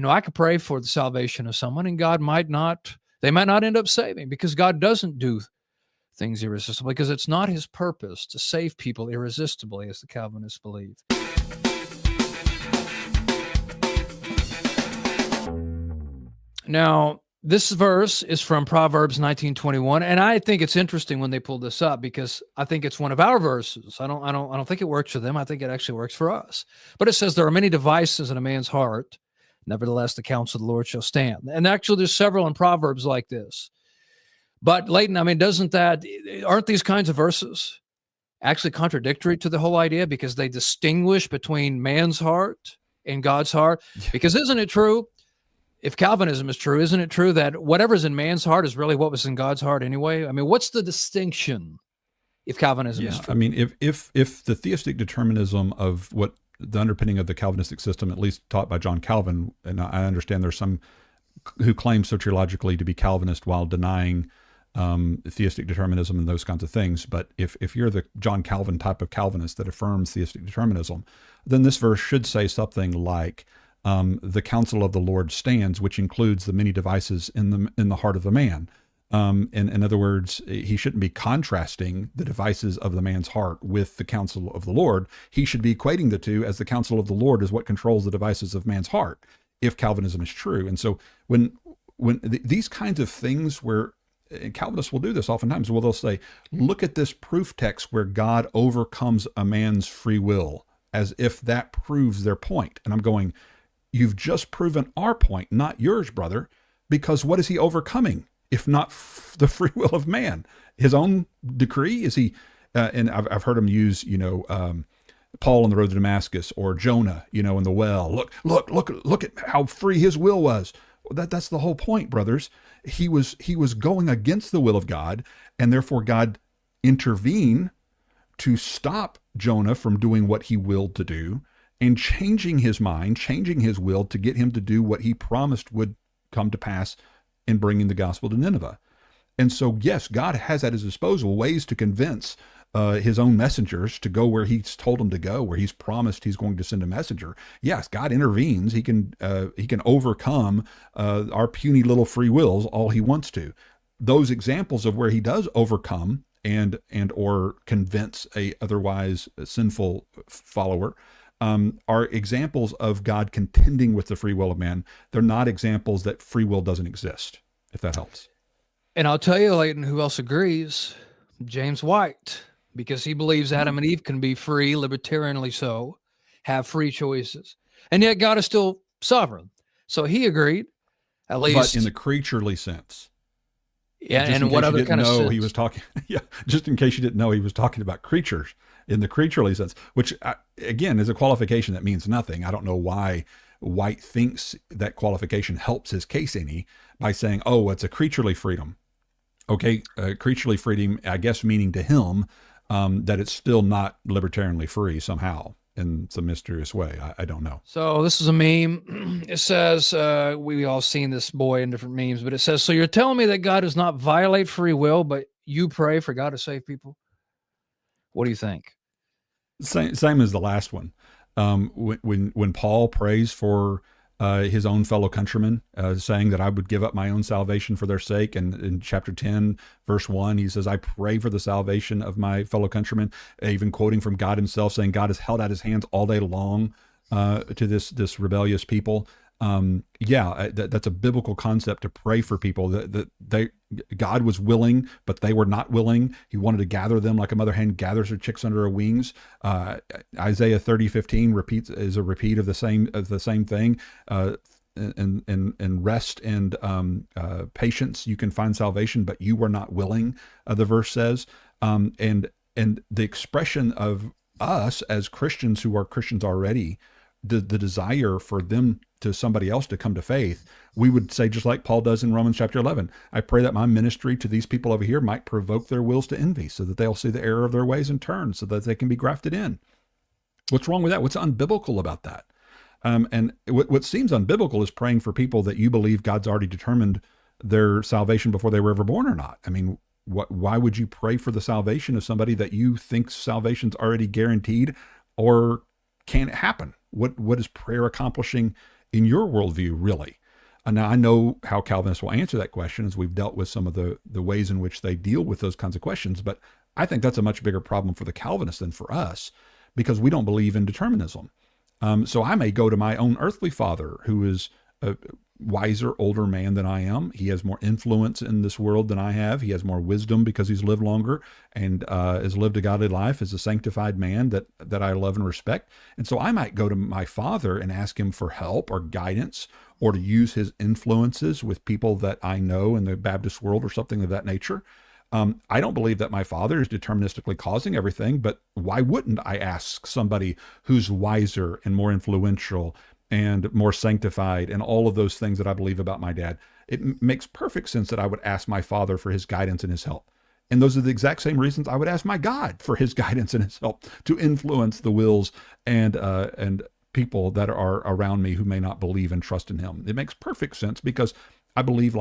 I could pray for the salvation of someone, and they might not end up saving, because God doesn't do things irresistibly, because it's not his purpose to save people irresistibly, as the Calvinists believe. Now, this verse is from Proverbs 19:21, and I think it's interesting when they pull this up, because I think it's one of our verses. I don't think it works for them. I think it actually works for us. But it says, "There are many devices in a man's heart. Nevertheless, the counsel of the Lord shall stand." And actually, there's several in Proverbs like this. But Leighton, aren't these kinds of verses actually contradictory to the whole idea, because they distinguish between man's heart and God's heart? Because isn't it true? If Calvinism is true, isn't it true that whatever's in man's heart is really what was in God's heart anyway? I mean, what's the distinction if Calvinism is true? I mean, if the theistic determinism of what the underpinning of the Calvinistic system, at least taught by John Calvin, and I understand there's some who claim soteriologically to be Calvinist while denying theistic determinism and those kinds of things. But if you're the John Calvin type of Calvinist that affirms theistic determinism, then this verse should say something like, the counsel of the Lord stands, which includes the many devices in the heart of the man. In other words, he shouldn't be contrasting the devices of the man's heart with the counsel of the Lord. He should be equating the two, as the counsel of the Lord is what controls the devices of man's heart, if Calvinism is true. And so when these kinds of things, where Calvinists will do this oftentimes, they'll say, look at this proof text where God overcomes a man's free will, as if that proves their point. And I'm going, you've just proven our point, not yours, brother, because what is he overcoming, if not the free will of man? His own decree? Is he, and I've heard him use, Paul on the road to Damascus, or Jonah, in the well. Look at how free his will was. That's the whole point, brothers. He was going against the will of God, and therefore God intervened to stop Jonah from doing what he willed to do, and changing his mind, changing his will to get him to do what he promised would come to pass in bringing the gospel to Nineveh. And so, yes, God has at his disposal ways to convince his own messengers to go where he's told them to go, where he's promised he's going to send a messenger. Yes, God intervenes. He can overcome our puny little free wills all he wants to. Those examples of where he does overcome and or convince a otherwise sinful follower are examples of God contending with the free will of man. They're not examples that free will doesn't exist, if that helps. And I'll tell you, Leighton, who else agrees? James White, because he believes Adam and Eve can be free, libertarianly so, have free choices. And yet God is still sovereign. So he agreed, at least. But in the creaturely sense. Yeah, and what other kind of sense? He was talking, just in case you didn't know, he was talking about creatures in the creaturely sense, which, again, is a qualification that means nothing. I don't know why White thinks that qualification helps his case any by saying, oh, it's a creaturely freedom. Okay, creaturely freedom, I guess, meaning to him that it's still not libertarianly free somehow in some mysterious way. I don't know. So this is a meme. It says, we all seen this boy in different memes, but it says, so you're telling me that God does not violate free will, but you pray for God to save people? What do you think? Same as the last one. When Paul prays for his own fellow countrymen, saying that I would give up my own salvation for their sake, and in chapter 10, verse 1, he says, I pray for the salvation of my fellow countrymen, even quoting from God himself, saying God has held out his hands all day long to this rebellious people. That's a biblical concept to pray for people. God was willing, but they were not willing. He wanted to gather them like a mother hen gathers her chicks under her wings. Isaiah 30:15 is a repeat of the same thing. In rest and patience you can find salvation, but you were not willing. The verse says, and the expression of us as Christians who are Christians already, the desire for them to somebody else to come to faith, we would say, just like Paul does in Romans chapter 11, I pray that my ministry to these people over here might provoke their wills to envy, so that they'll see the error of their ways and turn, so that they can be grafted in. What's wrong with that? What's unbiblical about that? And what seems unbiblical is praying for people that you believe God's already determined their salvation before they were ever born or not. I mean, why would you pray for the salvation of somebody that you think salvation's already guaranteed or can't happen? What is prayer accomplishing in your worldview, really? Now, I know how Calvinists will answer that question, as we've dealt with some of the ways in which they deal with those kinds of questions. But I think that's a much bigger problem for the Calvinists than for us, because we don't believe in determinism. So I may go to my own earthly father, who is a wiser, older man than I am. He has more influence in this world than I have. He has more wisdom because he's lived longer and has lived a godly life as a sanctified man that I love and respect. And so I might go to my father and ask him for help or guidance, or to use his influences with people that I know in the Baptist world or something of that nature. I don't believe that my father is deterministically causing everything, but why wouldn't I ask somebody who's wiser and more influential and more sanctified and all of those things that I believe about my dad? It makes perfect sense that I would ask my father for his guidance and his help. And those are the exact same reasons I would ask my God for his guidance and his help to influence the wills and people that are around me who may not believe and trust in him. It makes perfect sense, because I believe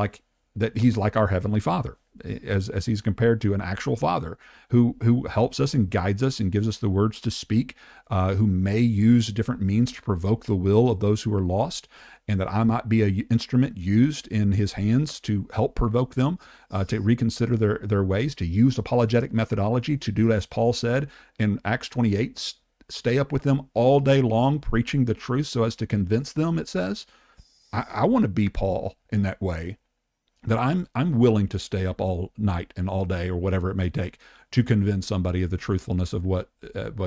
that he's like our Heavenly Father, as he's compared to an actual father who helps us and guides us and gives us the words to speak, who may use different means to provoke the will of those who are lost, and that I might be an instrument used in his hands to help provoke them to reconsider their ways, to use apologetic methodology, to do as Paul said in Acts 28, stay up with them all day long, preaching the truth so as to convince them, it says. I want to be Paul in that way, that I'm willing to stay up all night and all day, or whatever it may take, to convince somebody of the truthfulness of what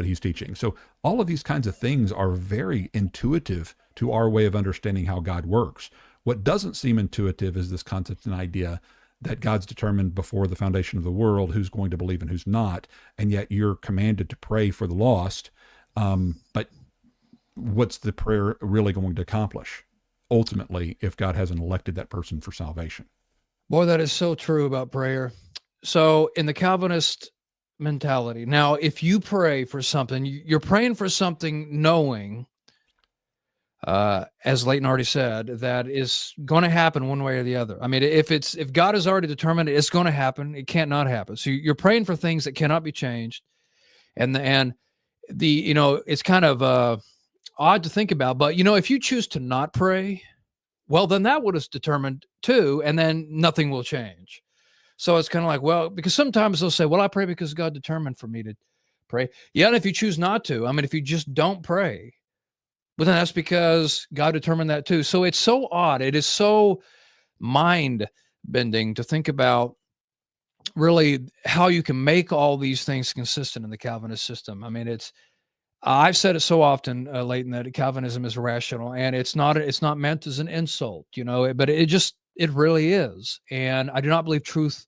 he's teaching. So all of these kinds of things are very intuitive to our way of understanding how God works. What doesn't seem intuitive is this concept and idea that God's determined before the foundation of the world who's going to believe and who's not, and yet you're commanded to pray for the lost. But what's the prayer really going to accomplish ultimately if God hasn't elected that person for salvation? Boy, that is so true about prayer. So in the Calvinist mentality, now, if you pray for something, you're praying for something knowing, as Leighton already said, that is going to happen one way or the other. I mean, if God has already determined it's going to happen, it can't not happen. So you're praying for things that cannot be changed. And it's kind of odd to think about, but if you choose to not pray, well, then that would have determined too, and then nothing will change. So it's kind of like, well, because sometimes they'll say, well, I pray because God determined for me to pray. Yeah, and if you choose not to, I mean, if you just don't pray, well, then that's because God determined that too. So it's so odd. It is so mind-bending to think about really how you can make all these things consistent in the Calvinist system. I mean, I've said it so often, Leighton, that Calvinism is irrational, and it's not meant as an insult, but it really is. And I do not believe truth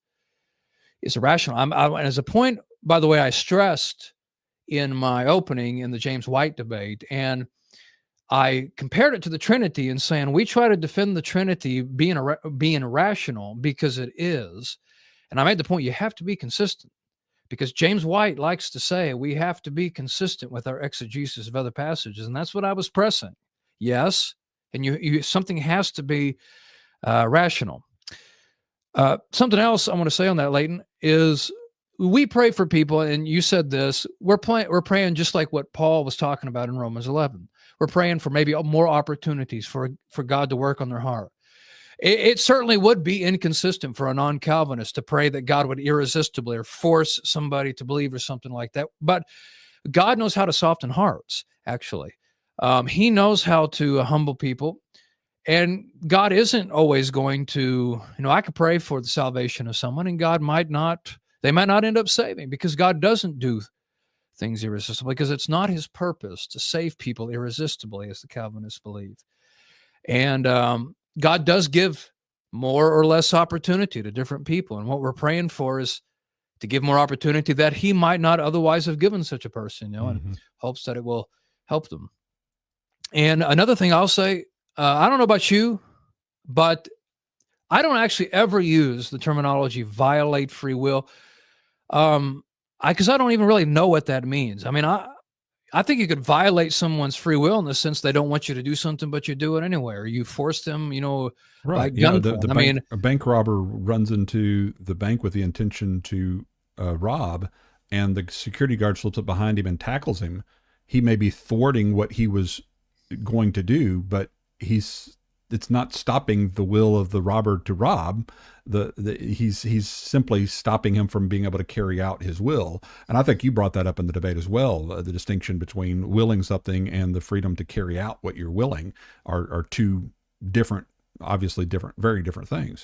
is irrational. As a point, by the way, I stressed in my opening in the James White debate, and I compared it to the Trinity and saying, we try to defend the Trinity being irrational because it is. And I made the point, you have to be consistent. Because James White likes to say we have to be consistent with our exegesis of other passages, and that's what I was pressing. Yes, and you something has to be rational. Something else I want to say on that, Leighton, is we pray for people, and you said this. We're praying just like what Paul was talking about in Romans 11. We're praying for maybe more opportunities for God to work on their heart. It certainly would be inconsistent for a non-Calvinist to pray that God would irresistibly or force somebody to believe or something like that. But God knows how to soften hearts, actually. He knows how to humble people. And God isn't always going to, I could pray for the salvation of someone and they might not end up saving, because God doesn't do things irresistibly, because it's not his purpose to save people irresistibly, as the Calvinists believe. And God does give more or less opportunity to different people. And what we're praying for is to give more opportunity that he might not otherwise have given such a person, and hopes that it will help them. And another thing I'll say, I don't know about you, but I don't actually ever use the terminology violate free will, because I don't even really know what that means. I mean, I think you could violate someone's free will in the sense they don't want you to do something, but you do it anyway, or you force them, right. by gunpoint. A bank robber runs into the bank with the intention to rob, and the security guard slips up behind him and tackles him. He may be thwarting what he was going to do, but it's not stopping the will of the robber to rob. He's simply stopping him from being able to carry out his will. And I think you brought that up in the debate as well. The distinction between willing something and the freedom to carry out what you're willing are two different, obviously different, very different things.